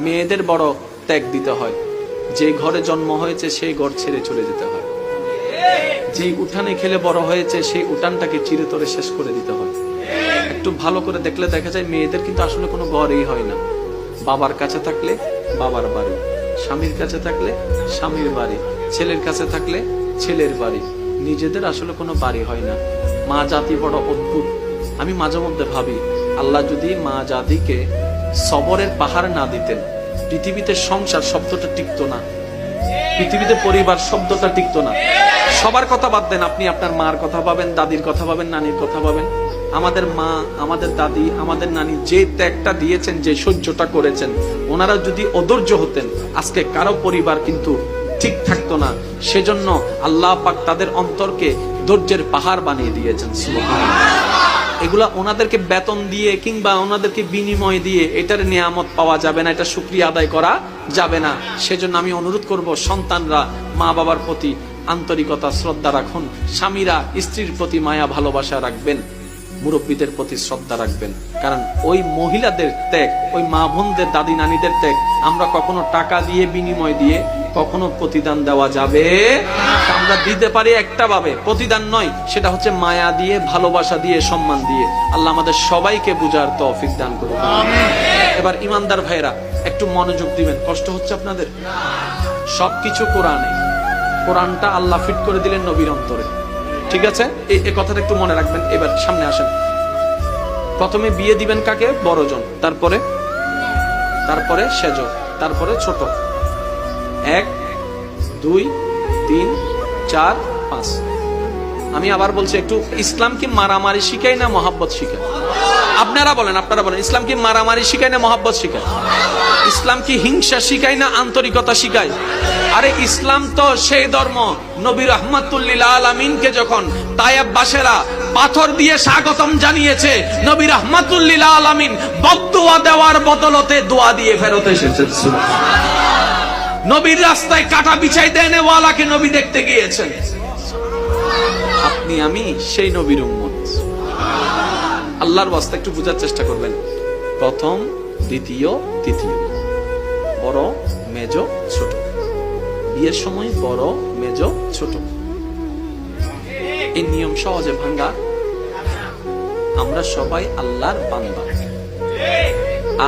মেয়েদের বড় ত্যাগ দিতে হয়। যে ঘরে জন্ম হয়েছে সেই ঘর ছেড়ে চলে যেতে হয়। যেই উঠানে খেলে বড় হয়েছে সেই উঠানটাকে চিরতরে শেষ করে দিতে হয়। একটু ভালো করে দেখলে দেখা যায় মেয়েদের কিন্তু আসলে কোনো ঘরই হয় না। বাবার কাছে থাকলে বাবার বাড়ি, স্বামীর কাছে থাকলে স্বামীর বাড়ি, ছেলের কাছে থাকলে ছেলের বাড়ি, নিজেদের আসলে কোনো বাড়ি হয় না। মা জাতি বড় অদ্ভুত। আমি মাঝে মধ্যে ভাবি, আল্লাহ যদি মা জাতিকে সবরের পাহাড় না দিতেন, পৃথিবীতে সংসার শব্দটা টিকতো না, পৃথিবীতে পরিবার শব্দটা টিকতো না। সবার কথা বাদ দেন, আপনি আপনার মার কথা পাবেন, দাদির কথা পাবেন, নানির কথা পাবেন। আমাদের মা, আমাদের দাদি, আমাদের নানি যে ত্যাগটা দিয়েছেন, যে সহ্যটা করেছেন, ওনারা যদি অধৈর্য হতেন আজকে কারো পরিবার কিন্তু ঠিক থাকতো না। সেজন্য আল্লাহ পাক তাদের অন্তরকে ধৈর্যের পাহাড় বানিয়ে দিয়েছেন। সুবহানাল্লাহ। এগুলা ওনাদেরকে বেতন দিয়ে কিংবা ওনাদেরকে বিনিময় দিয়ে এটার নিয়ামত পাওয়া যাবে না, এটা শুকরিয়া আদায় করা যাবে না। সেজন্য আমি অনুরোধ করব, সন্তানরা মা বাবার প্রতি আন্তরিকতা শ্রদ্ধা রাখুন, স্বামীরা স্ত্রীর প্রতি মায়া ভালোবাসা রাখবেন, মুরব্বীদের প্রতি শ্রদ্ধা রাখবেন। কারণ ওই মহিলাদের ত্যাগ, ওই মা বোনদের, দাদি নানিদের ত্যাগ আমরা কখনো টাকা দিয়ে বিনিময় দিয়ে কখনো প্রতিদান দেওয়া যাবে। আমরা দিতে পারি একটা ভাবে, প্রতিদান নয়, সেটা হচ্ছে মায়া দিয়ে, ভালোবাসা দিয়ে, সম্মান দিয়ে। আল্লাহ আমাদের সবাইকে বুঝার তৌফিক দান করুন। এবার ইমানদার ভাইরা একটু মনোযোগ দিবেন। কষ্ট হচ্ছে আপনাদের? সবকিছু কোরআনে, কোরআনটা আল্লাহ ফিট করে দিলেন নবীর অন্তরে। ঠিক আছে, এই কথাটা একটু মনে রাখবেন। এবার সামনে আসেন। প্রথমে বিয়ে দিবেন কাকে? বড়জন, তারপরে সেজ, তারপরে ছোট। 1 2 3 4 5। আমি আবার বলছি, একটু ইসলাম কি মারামারি শিখায় না মহাব্বত শিখায়? আপনারা বলেন ইসলাম কি মারামারি শিখায় না মহাব্বত শিখায়? ইসলাম কি হিংসা শিখায় না আন্তরিকতা শিখায়? আরে ইসলাম তো সেই ধর্ম, নবী রাহমাতুল লিল আলামিনকে যখন তায়েব বাসেরা পাথর দিয়ে স্বাগতম জানিয়েছে, নবী রাহমাতুল লিল আলামিন বদদুয়া দেওয়ার বদলতে দোয়া দিয়ে ফেরত এসেছেন। সুবহানাল্লাহ। নবীর রাস্তায় কাটা বিছাই দেনে ওয়ালাকে নবী দেখতে গিয়েছেন। আপনি আমি সেই নবীর উম্মত। আল্লাহর ওয়াস্তে একটু বোঝার চেষ্টা করবেন। প্রথম, দ্বিতীয়, তৃতীয়, বড়, মেজ, ছোট। বিয়ের সময় বড়, মেজ, ছোট, এই নিয়ম সহজে ভাঙ্গা। আমরা সবাই আল্লাহর বান্দা,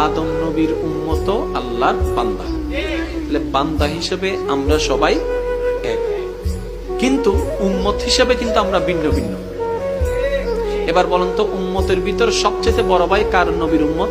আদম নবীর উম্মত, আল্লাহর বান্দা। বান্দা হিসেবে আমরা সবাই এক, কিন্তু উম্মত হিসেবে কিন্তু আমরা ভিন্ন ভিন্ন। এবার বলেন তো, উম্মতের ভিতর সবচেয়ে বড় ভাই কার নবীর উম্মত?